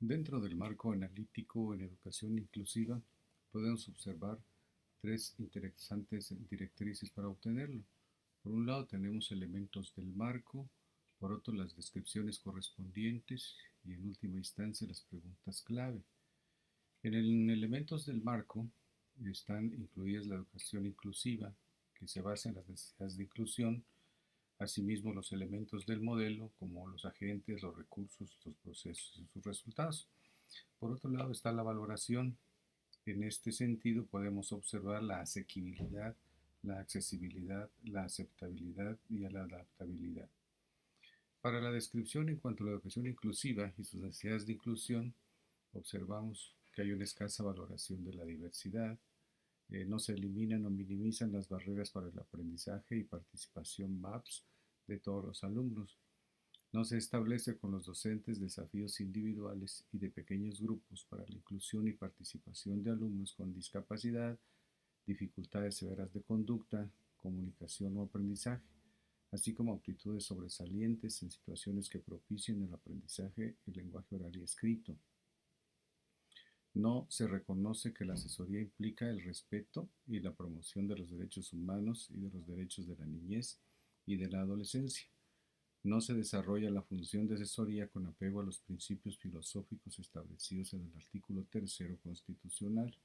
Dentro del marco analítico en educación inclusiva, podemos observar tres interesantes directrices para obtenerlo. Por un lado tenemos elementos del marco, por otro las descripciones correspondientes y en última instancia las preguntas clave. En elementos del marco están incluidas la educación inclusiva, que se basa en las necesidades de inclusión, asimismo los elementos del modelo, como los agentes, los recursos, los procesos y sus resultados. Por otro lado está la valoración. En este sentido podemos observar la asequibilidad, la accesibilidad, la aceptabilidad y la adaptabilidad. Para la descripción en cuanto a la educación inclusiva y sus necesidades de inclusión, observamos que hay una escasa valoración de la diversidad, no se eliminan o minimizan las barreras para el aprendizaje y participación MAPS de todos los alumnos. No se establece con los docentes desafíos individuales y de pequeños grupos para la inclusión y participación de alumnos con discapacidad, dificultades severas de conducta, comunicación o aprendizaje, así como aptitudes sobresalientes en situaciones que propicien el aprendizaje en lenguaje oral y escrito. No se reconoce que la asesoría implica el respeto y la promoción de los derechos humanos y de los derechos de la niñez y de la adolescencia. No se desarrolla la función de asesoría con apego a los principios filosóficos establecidos en el artículo tercero constitucional.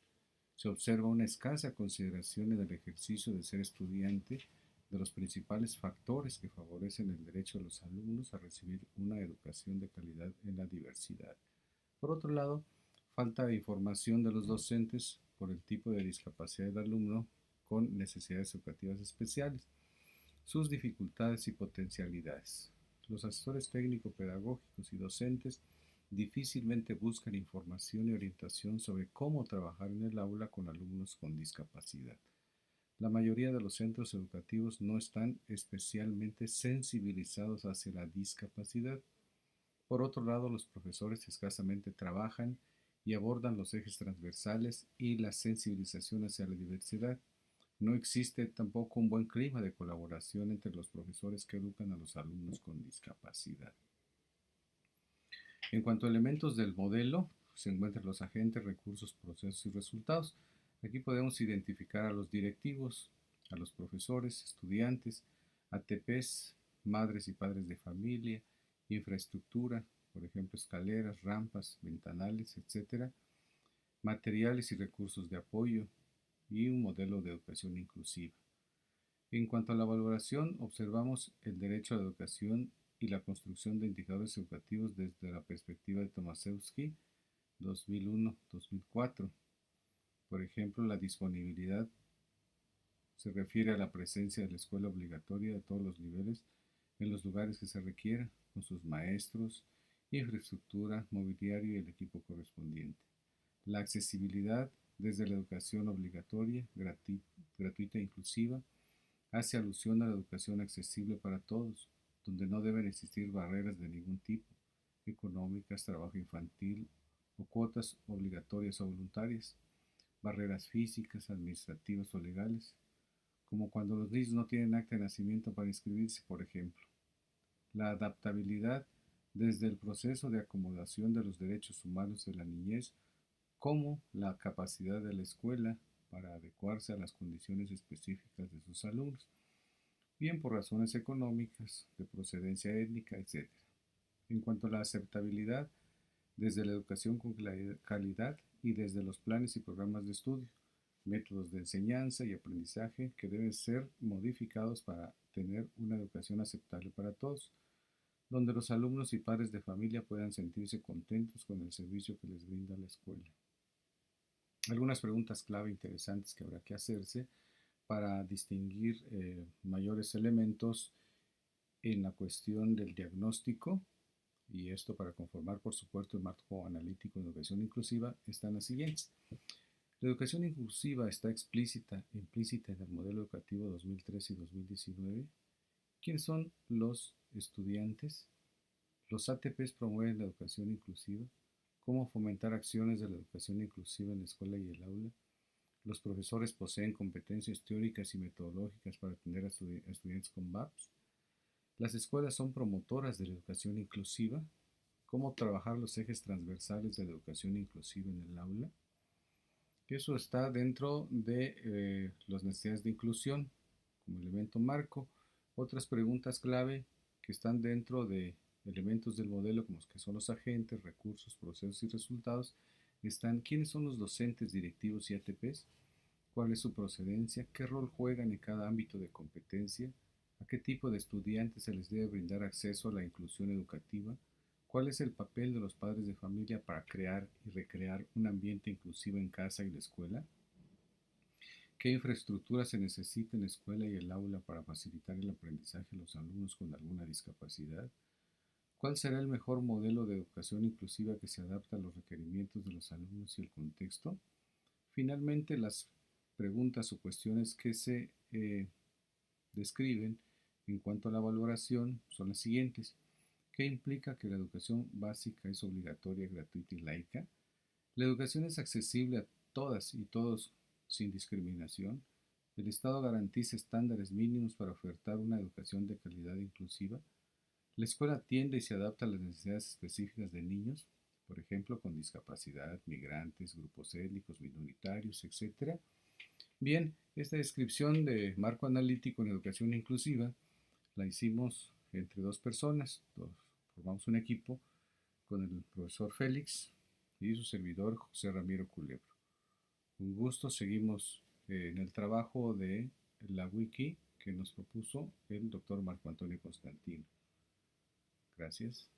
Se observa una escasa consideración en el ejercicio de ser estudiante de los principales factores que favorecen el derecho de los alumnos a recibir una educación de calidad en la diversidad. Por otro lado, falta de información de los docentes por el tipo de discapacidad del alumno con necesidades educativas especiales, sus dificultades y potencialidades. Los asesores técnico-pedagógicos y docentes difícilmente buscan información y orientación sobre cómo trabajar en el aula con alumnos con discapacidad. La mayoría de los centros educativos no están especialmente sensibilizados hacia la discapacidad. Por otro lado, los profesores escasamente trabajan y abordan los ejes transversales y la sensibilización hacia la diversidad. No existe tampoco un buen clima de colaboración entre los profesores que educan a los alumnos con discapacidad. En cuanto a elementos del modelo, se encuentran los agentes, recursos, procesos y resultados. Aquí podemos identificar a los directivos, a los profesores, estudiantes, ATPs, madres y padres de familia, infraestructura, por ejemplo, escaleras, rampas, ventanales, etcétera, materiales y recursos de apoyo y un modelo de educación inclusiva. En cuanto a la valoración, observamos el derecho a la educación y la construcción de indicadores educativos desde la perspectiva de Tomaszewski, 2001-2004. Por ejemplo, la disponibilidad se refiere a la presencia de la escuela obligatoria de todos los niveles en los lugares que se requiera, con sus maestros, infraestructura, mobiliario y el equipo correspondiente. La accesibilidad desde la educación obligatoria, gratuita e inclusiva, hace alusión a la educación accesible para todos, donde no deben existir barreras de ningún tipo, económicas, trabajo infantil o cuotas obligatorias o voluntarias, barreras físicas, administrativas o legales, como cuando los niños no tienen acta de nacimiento para inscribirse, por ejemplo. La adaptabilidad desde el proceso de acomodación de los derechos humanos de la niñez, como la capacidad de la escuela para adecuarse a las condiciones específicas de sus alumnos, bien por razones económicas, de procedencia étnica, etc. En cuanto a la aceptabilidad, desde la educación con calidad y desde los planes y programas de estudio, métodos de enseñanza y aprendizaje que deben ser modificados para tener una educación aceptable para todos, donde los alumnos y padres de familia puedan sentirse contentos con el servicio que les brinda la escuela. Algunas preguntas clave interesantes que habrá que hacerse para distinguir mayores elementos en la cuestión del diagnóstico, y esto para conformar, por supuesto, el marco analítico de educación inclusiva, están las siguientes. La educación inclusiva está implícita en el modelo educativo 2013 y 2019. ¿Quiénes son los estudiantes? Los ATPs promueven la educación inclusiva. ¿Cómo fomentar acciones de la educación inclusiva en la escuela y el aula? Los profesores poseen competencias teóricas y metodológicas para atender a estudiantes con VAPS. Las escuelas son promotoras de la educación inclusiva. cómo trabajar los ejes transversales de la educación inclusiva en el aula. Eso está dentro de las necesidades de inclusión como elemento marco. Otras preguntas clave que están dentro de elementos del modelo, como que son los agentes, recursos, procesos y resultados, están quiénes son los docentes, directivos y ATPs, cuál es su procedencia, qué rol juegan en cada ámbito de competencia, a qué tipo de estudiantes se les debe brindar acceso a la inclusión educativa, cuál es el papel de los padres de familia para crear y recrear un ambiente inclusivo en casa y la escuela, qué infraestructura se necesita en la escuela y el aula para facilitar el aprendizaje a los alumnos con alguna discapacidad, cuál será el mejor modelo de educación inclusiva que se adapta a los requerimientos de los alumnos y el contexto. Finalmente, las preguntas o cuestiones que se describen en cuanto a la valoración son las siguientes. ¿Qué implica que la educación básica es obligatoria, gratuita y laica? La educación es accesible a todas y todos sin discriminación. El Estado garantiza estándares mínimos para ofertar una educación de calidad inclusiva. La escuela atiende y se adapta a las necesidades específicas de niños, por ejemplo, con discapacidad, migrantes, grupos étnicos, minoritarios, etc. Bien, esta descripción de marco analítico en educación inclusiva la hicimos entre dos personas, formamos un equipo con el profesor Félix y su servidor José Ramiro Culebro. Un gusto, seguimos en el trabajo de la wiki que nos propuso el doctor Marco Antonio Constantino. Gracias.